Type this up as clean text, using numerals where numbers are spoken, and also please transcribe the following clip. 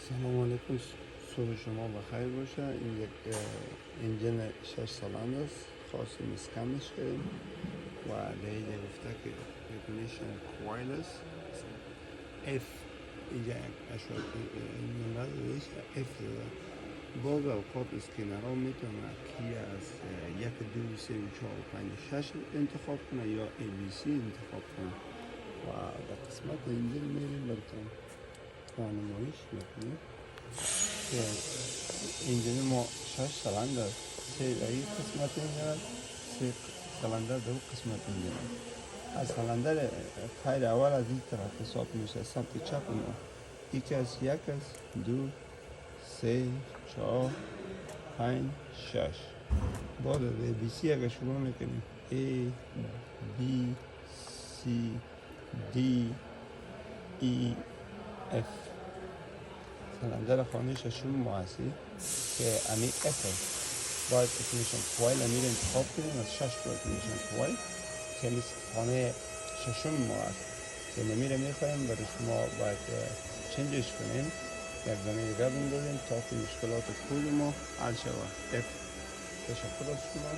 سلام علیکم. صبح شما بخیر باشه. این یک انجن 6 سالنده است. خواستیم اسکنش کردیم و دیگه گفته که ignition coil است. F اینجا اشاره نمره دادیش F داده. بعض اوقات اسکنر ها میتونه کی از 1 2 3 4 5 6 انتخاب کنه یا ABC انتخاب کنه و در قسمت انجن میریم براتون راهنماییش میکنیم. انجن ما 6 سلندر است. سه این قسمت انجن است، 3 سلندر دو قسمت انجن است. از سلندر تایر اول از این طرف حساب میشه، سمت چپ ما یک است، دو، سه، چهار، 5 6. بعد از ABC اگر شروع میکنیم A B C D E F. سلندر خانه ششم ما هستی که امی F باید ignition coil امیر انتخاب کنیم از 6 تا ignition coil که امی خانه ششم ما هست که نمیره میخوایم برای شما باید چنجش کنیم، یک زمین دیگر بندازیم تا که مشکلات کل ما حل شود. F. تشکر از شما.